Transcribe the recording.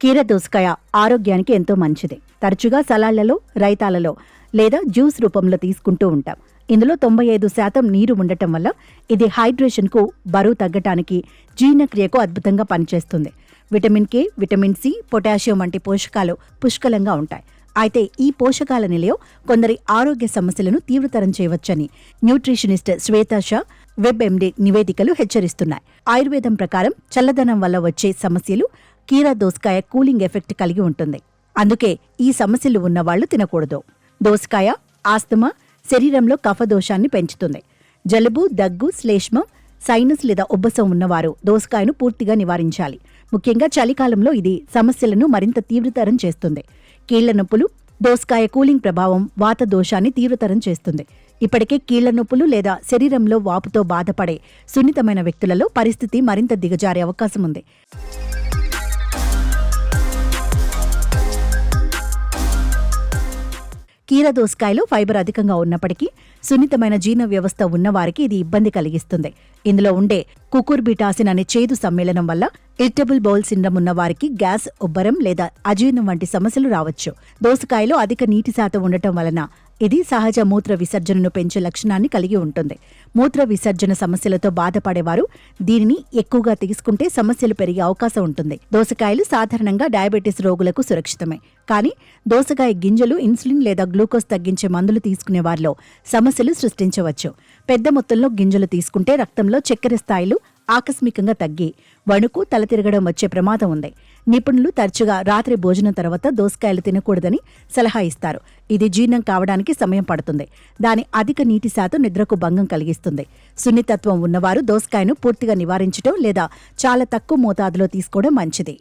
కీర దోసకాయ ఆరోగ్యానికి ఎంతో మంచిది. తరచుగా సలాడ్లలో, రైతాలలో లేదా జ్యూస్ రూపంలో తీసుకుంటూ ఉంటాం. ఇందులో 95% నీరు ఉండటం వల్ల ఇది హైడ్రేషన్కు, బరువు తగ్గటానికి, జీర్ణక్రియకు అద్భుతంగా పనిచేస్తుంది. Vitamin K, vitamin C, potassium వంటి పోషకాలు పుష్కలంగా ఉంటాయి. అయితే ఈ పోషకాల నిలయం కొందరి ఆరోగ్య సమస్యలను తీవ్రతరం చేయవచ్చని న్యూట్రిషనిస్ట్ శ్వేతా షా, WebMD నివేదికలు హెచ్చరిస్తున్నాయి. ఆయుర్వేదం ప్రకారం చల్లదనం వల్ల వచ్చే సమస్యలు కీర దోసకాయ కూలింగ్ ఎఫెక్ట్ కలిగి ఉంటుంది. అందుకే ఈ సమస్యలు ఉన్నవాళ్లు తినకూడదు. దోసకాయ ఆస్తమా, శరీరంలో కఫదోషాన్ని పెంచుతుంది. జలుబు, దగ్గు, శ్లేష్మం, సైనస్ లేదా ఉబ్బసం ఉన్నవారు దోసకాయను పూర్తిగా నివారించాలి. ముఖ్యంగా చలికాలంలో ఇది సమస్యలను మరింత తీవ్రతరం చేస్తుంది. కీళ్ల నొప్పులు, దోసకాయ కూలింగ్ ప్రభావం వాత దోషాన్ని తీవ్రతరం చేస్తుంది. ఇప్పటికే కీళ్ల నొప్పులు లేదా శరీరంలో వాపుతో బాధపడే సున్నితమైన వ్యక్తులలో పరిస్థితి మరింత దిగజారే అవకాశం ఉంది. కీర దోసకాయలో ఫైబర్ అధికంగా ఉన్నప్పటికీ సున్నితమైన జీర్ణ వ్యవస్థ ఉన్నవారికి ఇది ఇబ్బంది కలిగిస్తుంది. ఇందులో ఉండే కుకుర్బిటాసిన్ అనే చేదు సమ్మేళనం వల్ల ఇరిటబుల్ బౌల్ సిండ్రోమ్ ఉన్న వారికి గ్యాస్, ఉబ్బరం లేదా అజీర్ణం వంటి సమస్యలు రావచ్చు. దోసకాయలో అధిక నీటి శాతం ఉండటం వలన ఇది సహజ మూత్ర విసర్జనను పెంచే లక్షణాన్ని కలిగి ఉంటుంది. మూత్ర విసర్జన సమస్యలతో బాధపడేవారు దీనిని ఎక్కువగా తీసుకుంటే సమస్యలు పెరిగే అవకాశం ఉంటుంది. దోసకాయలు సాధారణంగా డయాబెటీస్ రోగులకు సురక్షితమే. కానీ దోసకాయ గింజలు ఇన్సులిన్ లేదా గ్లూకోజ్ తగ్గించే మందులు తీసుకునే వారిలో సమస్యలు సృష్టించవచ్చు. పెద్ద మొత్తంలో గింజలు తీసుకుంటే రక్తంలో చక్కెర స్థాయిలు ఆకస్మికంగా తగ్గి వణుకు, తల తిరగడం వచ్చే ప్రమాదం ఉంది. నిపుణులు తరచుగా రాత్రి భోజనం తర్వాత దోసకాయలు తినకూడదని సలహా ఇస్తారు. ఇది జీర్ణం కావడానికి సమయం పడుతుంది. దాని అధిక నీటి శాతం నిద్రకు భంగం కలిగిస్తుంది. సున్నితత్వం ఉన్నవారు దోసకాయను పూర్తిగా నివారించడం లేదా చాలా తక్కువ మోతాదులో తీసుకోవడం మంచిది.